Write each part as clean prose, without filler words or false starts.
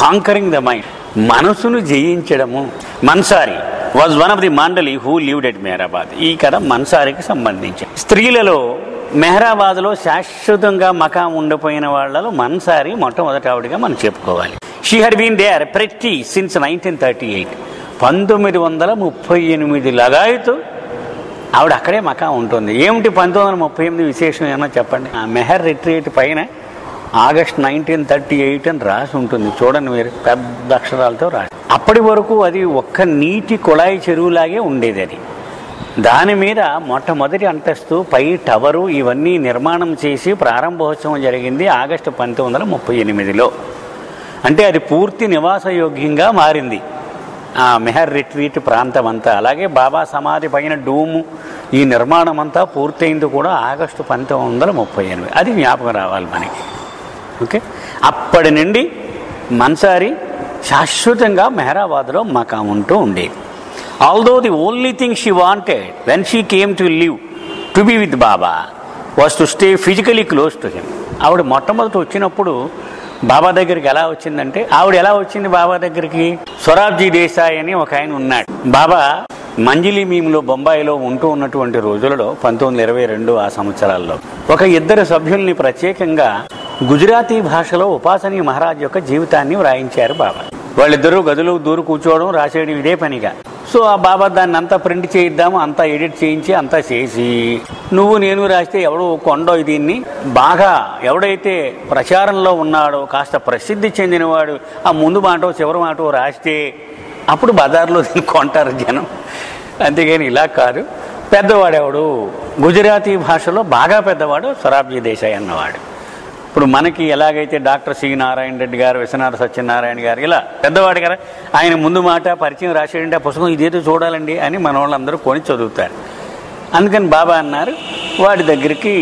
Conquering the mind, మనసును జయించడము. మన్సారి was one of the మండలి who lived at Mehrabad. ఈ కథ మన్సారికి సంబంధించి. స్త్రీలలో మెహరాబాద్లో శాశ్వతంగా మకాం ఉండిపోయిన వాళ్లలో మన్సారి మొట్టమొదటి ఆవిడగా మనం చెప్పుకోవాలి. She had been there pretty since 1938. 1938 లగాయతు ఆవిడ అక్కడే మకాం ఉంటుంది. ఏమిటి 1938 విశేషం ఏమన్నా చెప్పండి. ఆ మెహర్ రిట్రీట్ పైన ఆగస్ట్ 1938 అని రాసి ఉంటుంది. చూడండి మీరు, పెద్ద అక్షరాలతో రాసి. అప్పటి వరకు అది ఒక్క నీటి కుళాయి చెరువులాగే ఉండేది. అది దాని మీద మొట్టమొదటి అంతస్తు, పై టవరు ఇవన్నీ నిర్మాణం చేసి ప్రారంభోత్సవం జరిగింది ఆగస్టు 1938లో. అంటే అది పూర్తి నివాసయోగ్యంగా మారింది ఆ మెహర్ రిట్రీట్ ప్రాంతం అంతా. అలాగే బాబా సమాధి పైన డూము ఈ నిర్మాణం అంతా పూర్తయింది కూడా ఆగస్టు 1938. అది జ్ఞాపకం రావాలి మనకి. ఓకే, అప్పటి నుండి మన్సారి శాశ్వతంగా మెహరాబాద్లో మకాం ఉంటూ ఉండేది. Although the only thing she wanted when she came to live to be with Baba was to stay physically close to him. ఆవిడ మొట్టమొదటి వచ్చినప్పుడు బాబా దగ్గరికి ఎలా వచ్చిందంటే, ఆవిడ ఎలా వచ్చింది బాబా దగ్గరికి? సొరాబ్జీ దేశాయ్ అని ఒక ఆయన ఉన్నాడు. బాబా మంజిలీమీంలో బొంబాయిలో ఉంటూ ఉన్నటువంటి రోజులలో 1922 ఆ సంవత్సరాల్లో ఒక ఇద్దరు సభ్యుల్ని ప్రత్యేకంగా గుజరాతీ భాషలో ఉపాసనీ మహారాజ్ యొక్క జీవితాన్ని వ్రాయించారు బాబా. వాళ్ళిద్దరూ గదిలో దూరు కూర్చోవడం, రాసేయడం ఇదే పనిగా. సో ఆ బాబా దాన్ని అంతా ప్రింట్ చేయిద్దాము, అంతా ఎడిట్ చేయించి అంతా చేసి నువ్వు నేను రాస్తే ఎవడో కొండో దీన్ని బాగా ఎవడైతే ప్రచారంలో ఉన్నాడో, కాస్త ప్రసిద్ధి చెందినవాడు ఆ ముందు మాటో చివరి మాటో రాస్తే అప్పుడు బజార్లో దీన్ని కొంటారు జనం. అంతేగాని ఇలా కాదు. పెద్దవాడెవడు, గుజరాతీ భాషలో బాగా పెద్దవాడు సొరాబ్జీ దేశాయ్ అన్నవాడు. ఇప్పుడు మనకి ఎలాగైతే డాక్టర్ సి నారాయణ రెడ్డి గారు, విశ్వనాథ సత్యనారాయణ గారు ఇలా పెద్దవాడు కదా, ఆయన ముందు మాట పరిచయం రాసేయండి, ఆ పుస్తకం ఇదేదో చూడాలండి అని మన వాళ్ళందరూ కొని చదువుతారు. అందుకని బాబా అన్నారు వాడి దగ్గరికి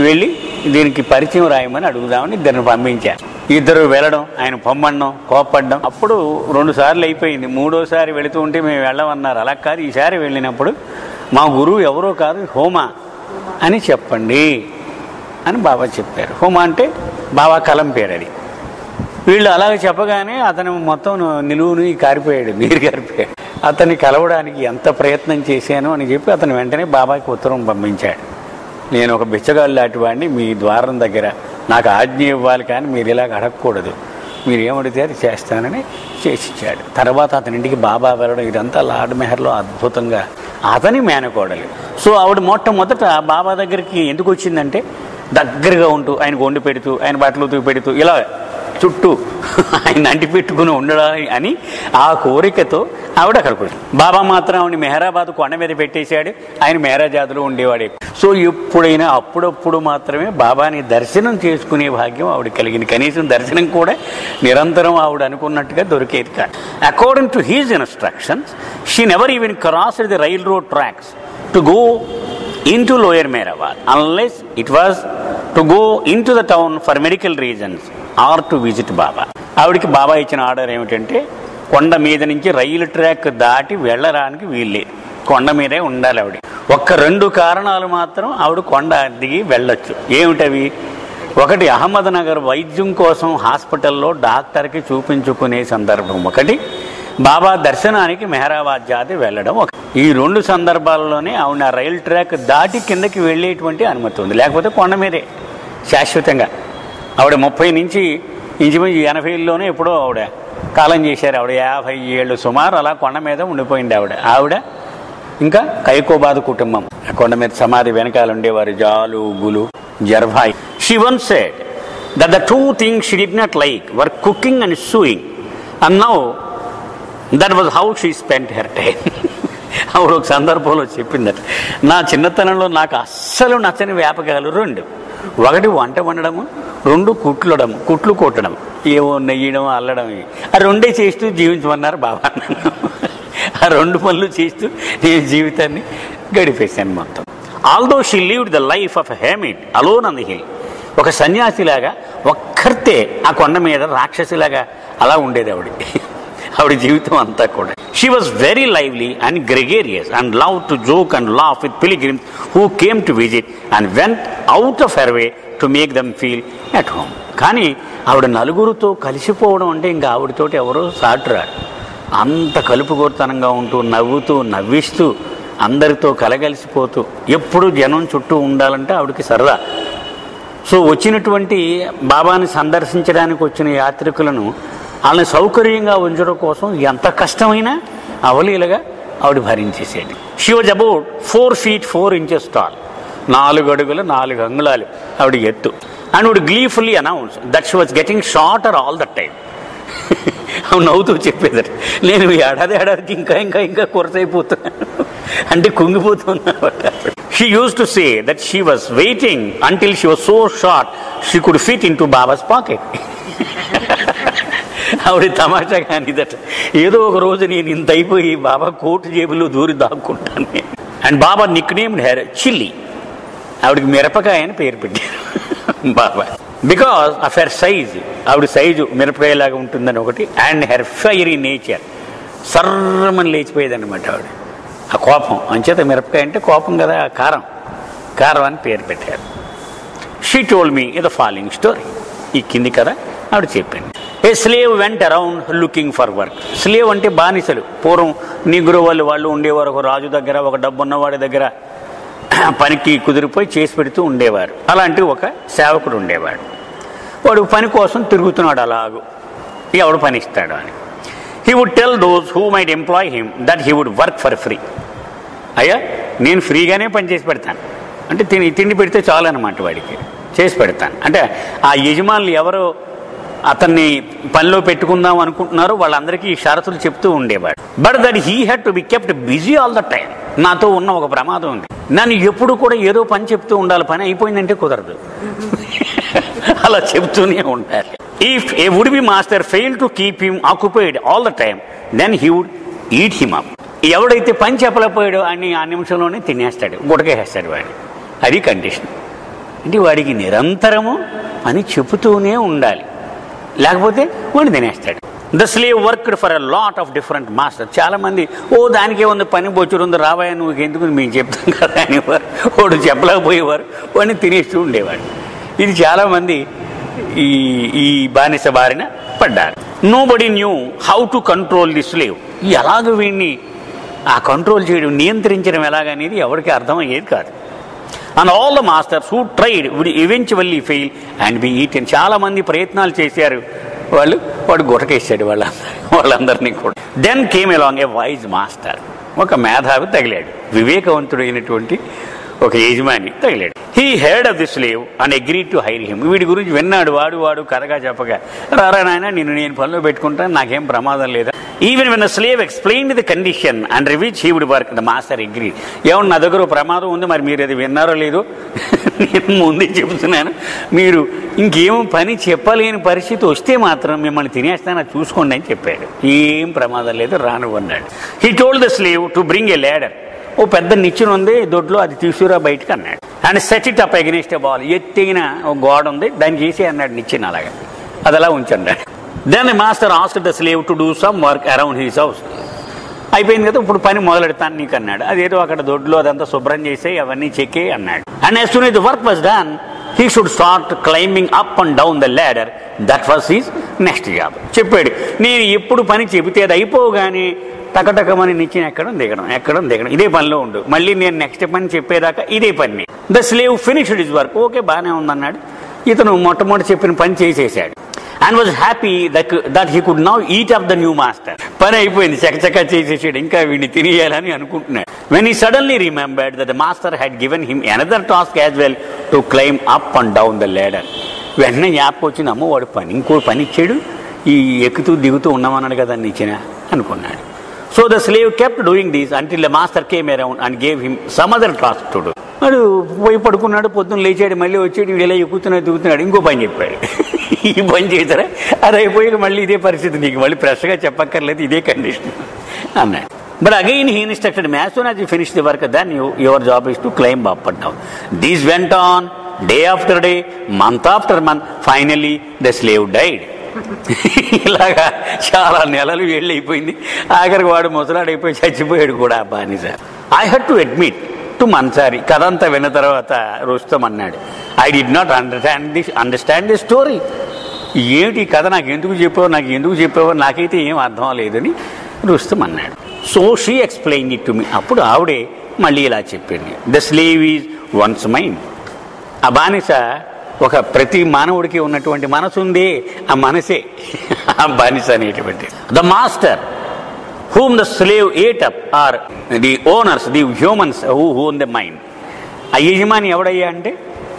వెళ్ళి దీనికి పరిచయం రాయమని అడుగుదామని ఇద్దరిని పంపించారు. ఇద్దరు వెళ్ళడం, ఆయన పొమ్మడం, కోప్పడ్డం. అప్పుడు 2 సార్లు అయిపోయింది. 3వసారి వెళుతూ ఉంటే మేము వెళ్ళమన్నారు. అలా కాదు, ఈసారి వెళ్ళినప్పుడు మా గురువు ఎవరో కాదు హోమా అని చెప్పండి అని బాబా చెప్పారు. హోమా అంటే బాబా కలం పేరు అది. వీళ్ళు అలాగే చెప్పగానే అతను మొత్తం నిలువుని కారిపోయాడు, నీరు కారిపోయాడు. అతన్ని కలవడానికి ఎంత ప్రయత్నం చేశాను అని చెప్పి అతను వెంటనే బాబాకి ఉత్తరం పంపించాడు. నేను ఒక బిచ్చగాళ్ళు లాంటి వాడిని, మీ ద్వారం దగ్గర నాకు ఆజ్ఞ ఇవ్వాలి, కానీ మీరు ఇలాగ అడగకూడదు, మీరు ఏమడితే అది చేస్తానని చేసిచ్చాడు. తర్వాత అతని ఇంటికి బాబా వెళ్ళడం ఇదంతా లార్డ్ మెహర్లో అద్భుతంగా అతని మేనకోడలు. సో ఆవిడ మొట్టమొదట బాబా దగ్గరికి ఎందుకు వచ్చిందంటే, దగ్గరగా ఉంటూ ఆయనకు వండి పెడుతూ, ఆయన బట్టలు ఉతికి పెడుతూ, ఇలా చుట్టూ ఆయన అంటి పెట్టుకుని ఉండడాలి అని ఆ కోరికతో ఆవిడ అక్కడికి వచ్చింది. బాబా మాత్రం ఆవిడ మెహరాబాద్ కొండ మీద పెట్టేశాడు. ఆయన మెహరాజాద్లో ఉండేవాడే. సో ఎప్పుడైనా అప్పుడప్పుడు మాత్రమే బాబాని దర్శనం చేసుకునే భాగ్యం ఆవిడ కలిగింది. కనీసం దర్శనం కూడా నిరంతరం ఆవిడ అనుకున్నట్టుగా దొరికేది కాదు. According to he's instructions she never even crossed the rail road tracks to go into lower Mehrabad unless it was to go into the town for medical reasons or to visit Baba. ఆవిడికి బాబా ఇచ్చిన order ఏమిటంటే, కొండ మీద నుంచి రైలు track దాటి వెళ్ళడానికి వీల్లేదు, కొండ మీదే ఉండాలి ఆవిడ. 2 కారణాలు మాత్రం ఆవిడ కొండ దిగి వెళ్ళొచ్చు. ఏమిటవి? ఒకటి, అహ్మద్నగర్ వైద్యం కోసం హాస్పిటల్లో డాక్టర్కి చూపించుకునే సందర్భం ఒకటి, బాబా దర్శనానికి మెహరాబాద్ జాతి వెళ్ళడం. ఈ 2 సందర్భాల్లోనే ఆవిడ రైలు ట్రాక్ దాటి కిందకి వెళ్ళేటువంటి అనుమతి ఉంది. లేకపోతే కొండ మీదే శాశ్వతంగా. ఆవిడ 30 నుంచి ఇంచుమించు 80లోనే ఎప్పుడో ఆవిడ కాలం చేశారు. ఆవిడ 50 ఏళ్ళు సుమారు అలా కొండ మీద ఉండిపోయింది ఆవిడ. ఇంకా కైకోబాద్ కుటుంబం కొండ మీద సమాధి వెనకాల ఉండేవారు, Jalu, Gulu, Jerbai. She once said that the 2 things she did not like were cooking and sewing, and now that was how she spent her time. ఆవిడ ఒక సందర్భంలో చెప్పిందట, నా చిన్నతనంలో నాకు అస్సలు నచ్చని వ్యాపకాలు 2. ఒకటి వంట వండడము, 2 కుట్లు కొట్టడం, ఏవో నెయ్యడం, అల్లడం. ఆ 2 చేస్తూ జీవించమన్నారు బాబా. ఆ 2 పనులు చేస్తూ నేను జీవితాన్ని గడిపేశాను మొత్తం. Although she lived the life of a hermit alone on the hill. ఒక సన్యాసిలాగా ఒక్కర్తే ఆ కొండ మీద రాక్షసిలాగా అలా ఉండేది ఆవిడ జీవితం అంతా కూడా. She was very lively and gregarious and loved to joke and laugh with pilgrims who came to visit and went out of her way to make them feel at home. కానీ ఆవిడ నలుగురితో కలిసిపోవడం అంటే ఇంకా ఆవిడతోటి ఎవరో సాటురారు. అంత కలుపుగోరుతనంగా ఉంటూ నవ్వుతూ నవ్విస్తూ అందరితో కలగలిసిపోతూ ఎప్పుడు జనం చుట్టూ ఉండాలంటే ఆవిడకి సరదా. సో వచ్చినటువంటి బాబాని సందర్శించడానికి వచ్చిన యాత్రికులను వాళ్ళని సౌకర్యంగా ఉంచడం కోసం ఎంత కష్టమైనా అవలీలగా ఆవిడ భరించేసేది. She was about 4 feet 4 inches tall, 4 అడుగుల 4 అంగుళాలు ఆవిడ ఎత్తు. And would gleefully announce that she was getting shorter all the time. ఆవిడ నవ్వుతూ చెప్పేదట, నేను ఏడాదికి ఇంకా ఇంకా ఇంకా కొరసైపోతున్నాను అంటే కుంగిపోతున్నా. She used to say that she was waiting until she was so short she could fit into Baba's pocket. ఆవిడ తమాషా కానిదట, ఏదో ఒక రోజు నేను ఇంత అయిపోయి బాబా కోటు జేబులో దూరి దాక్కుంటాను. And Baba nicknamed her chilli. ఆవిడకి మిరపకాయ అని పేరు పెట్టారు Baba, because of her size. ఆవిడ సైజు మిరపకాయలాగా ఉంటుందని ఒకటి, అండ్ హెర్ ఫైరీ నేచర్. సర్రమని లేచిపోయేది అనమాట ఆవిడ ఆ కోపం. అంచేత మిరపకాయ అంటే కోపం కదా, కారం అని పేరు పెట్టారు. She told me the following story. ఈ కింది కథ ఆవిడ చెప్పింది. A slave went around looking for work. Slave అంటే బానిసలు. పూర్వం నీగ్రో వాళ్ళు ఉండేవారు, ఒక రాజు దగ్గర, ఒక డబ్బు ఉన్నవాడి దగ్గర పనికి కుదిరిపోయి చేసి పెడుతూ ఉండేవారు. అలాంటి ఒక సేవకుడు ఉండేవాడు. వాడు పని కోసం తిరుగుతున్నాడు, అలాగూ ఎవడు పని ఇస్తాడు అని. He would tell those who might employ him that he would work for free. అయ్యా నేను ఫ్రీగానే పని చేసి పెడతాను అంటే తిండి పెడితే చాలు అనమాట, వాడికి చేసి పెడతాను అంటే. ఆ యజమానులు ఎవరో అతన్ని పనిలో పెట్టుకుందాం అనుకుంటున్నారో వాళ్ళందరికీ ఈ షరతులు చెప్తూ ఉండేవాడు. But that he had to be kept busy all the time. నాతో ఉన్న ఒక ప్రమాదం ఉంది, నన్ను ఎప్పుడు కూడా ఏదో పని చెప్తూ ఉండాలి, పని అయిపోయిందంటే కుదరదు, అలా చెప్తూనే ఉండాలి. If a would-be master failed to keep him occupied all the time, then he would eat him up. ఎవడైతే పని చెప్పలేకపోయాడో అని ఆ నిమిషంలోనే తినేస్తాడు, గుడకేస్తాడు వాడిని. అది కండిషన్. అంటే వాడికి నిరంతరము అని చెబుతూనే ఉండాలి, లేకపోతే వాడిని తినేస్తాడు. The slave worked for a lot of different master. చాలామంది దానికే ఉంది, పని బొచ్చురుంది, రావాయ నువ్వు ఎందుకు మేము చెప్తాం కదా అనేవారు. వాడు చెప్పలేకపోయేవారు, వాడిని తినేస్తూ ఉండేవాడు. ఇది చాలామంది ఈ బానిస బారిన పడ్డారు. Nobody new how to control the slave. ఎలాగ వీడిని ఆ కంట్రోల్ చేయడం, నియంత్రించడం ఎలాగనేది ఎవరికి అర్థమయ్యేది కాదు. And all the masters who tried would eventually fail and be eaten. చాలామంది ప్రయత్నాలు చేశారు, వాడు గుటకేసాడు వాళ్ళందరినీ కూడా. Then came along a wise master. ఒక మేధావి తగిలాడు, వివేకవంతుడైనటువంటి ఒక యజమాని తగిలాడు. He heard of the slave and agreed to hire him. వీడి గురించి విన్నాడు. వాడు కథగా చెప్పగా, రారా నాయన నేను పనిలో పెట్టుకుంటాను, నాకేం ప్రమాదం లేదా. Even when the slave explained the condition under which he wood work, the master agreed. ఏమన్నా నా దగ్గర ప్రమాదం ఉంది, మరి మీరు అది విన్నారో లేదో నేను ముందే చెబుతున్నాను, మీరు ఇంకేమో పని చెప్పలేని పరిస్థితి వస్తే మాత్రం మిమ్మల్ని తినేస్తాను, అది చూసుకోండి అని చెప్పాడు. ఏం ప్రమాదం లేదు, రాను అన్నాడు. He told the slave to bring a ladder. ఓ పెద్ద నిచ్చెన ఉంది దొడ్లో, అది తీసుకురా బయటకు అన్నాడు. And set it up against a wall. ఎత్తైన ఒక గోడ ఉంది, దాన్ని చేసి అన్నాడు నిచ్చెన, అలాగా అది అలా ఉంచండి. Then the master asked the slave to do some work around his house. అయిపోయింది కదా, ఇప్పుడు పని మొదలెడతాను నీకు అన్నాడు. అదేదో అక్కడ దొడ్లో అదంతా శుభ్రం చేసి అవన్నీ చెక్కే అన్నాడు. And as soon as the work was done he should start climbing up and down the ladder. That was his next job. చెప్పాడు, నేను ఎప్పుడు పని చెబితే అది అయిపోగానే టకటకమని నిచ్చిన ఎక్కడం దిగడం ఇదే పనిలో ఉండు. మళ్ళీ నేను నెక్స్ట్ పని చెప్పేదాకా ఇదే పని. The slave finished his work. Okay బాగానే ఉందన్నాడు. ఇతను మొట్టమొదటి చెప్పిన పని చేసేసాడు. And was happy that he could now eat up the new master. పని అయిపోయింది, చకచకా చేసేసాడు, ఇంకా వీడిని తినేయాలని అనుకుంటున్నాడు. When he suddenly remembered that the master had given him another task as well to climb up and down the ladder. వెంటనే జ్ఞాపకం వచ్చింది, అమ్మో వాడు ఇంకో పని ఇచ్చాడు, ఈ ఎక్కుతూ దిగుతూ ఉన్నామన్నాడు కదా నిచ్చిన అనుకున్నాడు. So the slave kept doing this until the master came around and gave him some other task to do. వాడు పోయి పడుకున్నాడు, పొద్దున్న లేచాడు, మళ్ళీ వచ్చాడు, వీడు ఇలా ఎక్కుతున్నాడు దిగుతున్నాడు, ఇంకో పని చెప్పాడు. ఈ పని చేశారా, అది అయిపోయాక మళ్ళీ ఇదే పరిస్థితి, నీకు మళ్ళీ ఫ్రెష్గా చెప్పక్కర్లేదు, ఇదే కండిషన్ అన్నాడు. But again he instructed as soon as you finish the work then your job is to climb up and down. This went on day after day, month after month. Finally the slave died. ఇలాగా చాలా నెలలు ఏళ్ళు అయిపోయింది. ఆఖరికి వాడు ముసలాడైపోయి చచ్చిపోయాడు కూడా బానిస. I had to admit to Mansari. కథ అంతా విన్న తర్వాత రుస్తం అన్నాడు, I did not understand the story. ఏమిటి కథ నాకు ఎందుకు చెప్పావో నాకైతే ఏం అర్థం లేదని రుస్తుం అన్నాడు. So she explain it to me. అప్పుడు ఆవిడే మళ్ళీ ఇలా చెప్పింది, the slave is one's mind. ఆ బానిస ఒక ప్రతి మానవుడికి ఉన్నటువంటి మనసు ఉంది, ఆ మనసే ఆ బానిస అనేటువంటి. The master whom the slave ate up are the owners, the humans who own the mind. ఆ యజమాని ఎవడయ్యా అంటే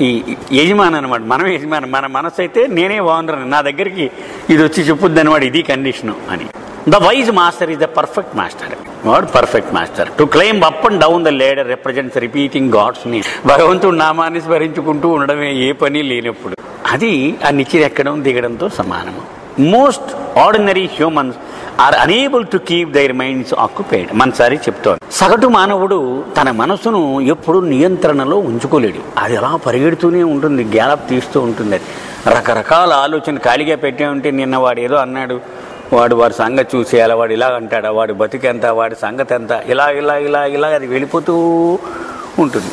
ఈ యజమాని అనమాట. మనం యజమాని, మన మనసు అయితే నేనే ఓనర్, నా దగ్గరికి ఇది వచ్చి చెప్పుద్ది అనమాట, ఇది కండిషను అని. The wise master is the perfect master. వాడు perfect master. To climb up and down the ladder represents repeating God's name. భగవంతుడు నామాన్ని స్మరించుకుంటూ ఉండడమే, ఏ పని లేనప్పుడు. అది ఆ నిచ్చిరెక్కడం దిగడంతో సమానము. Most ordinary humans are unable to keep their minds occupied. Mansari చెప్తోంది, సగటు మానవుడు తన మనసును ఎప్పుడు నియంత్రణలో ఉంచుకోలేడు. అది అలా పరిగెడుతూనే ఉంటుంది, గ్యాలప్ తీస్తూ ఉంటుంది. అది రకరకాల ఆలోచన ఖాళీగా పెట్టే ఉంటే, నిన్న వాడు ఏదో అన్నాడు, వాడి సంగతి చూసేయాలి, వాడు ఇలా అంటాడా, వాడి బతికెంత, వాడి సంగతి ఎంత, ఇలా అది వెళ్ళిపోతూ ఉంటుంది.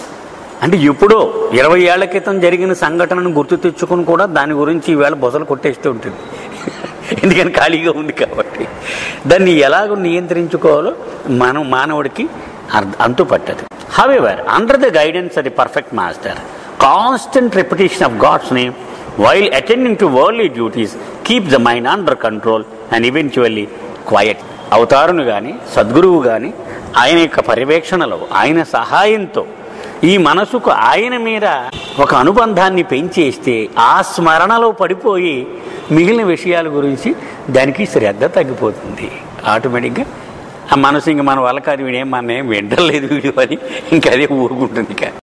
అంటే ఎప్పుడో 20 ఏళ్ల క్రితం జరిగిన సంఘటనను గుర్తు తెచ్చుకుని కూడా దాని గురించి ఈవేళ బొసలు కొట్టేస్తూ ఉంటుంది. ఎందుకని ఖాళీగా ఉంది కాబట్టి. దాన్ని ఎలాగ నియంత్రించుకోవాలో మానవుడికి అంతుపట్టదు. However under the guidance of the perfect master, constant repetition of God's name while attending to worldly duties keeps the mind under control and eventually quiet. అవతారును కానీ సద్గురువు కానీ ఆయన యొక్క పర్యవేక్షణలో, ఆయన సహాయంతో ఈ మనసుకు ఆయన మీద ఒక అనుబంధాన్ని పెంచేస్తే ఆ స్మరణలో పడిపోయి మిగిలిన విషయాల గురించి దానికి శ్రద్ధ తగ్గిపోతుంది. ఆటోమేటిక్గా ఆ మనసు ఇంక మన వల్ల కాదు, వీడేం మన ఏం వింటలేదు వీడు అని ఇంకా అదే ఊరుకుంటుంది.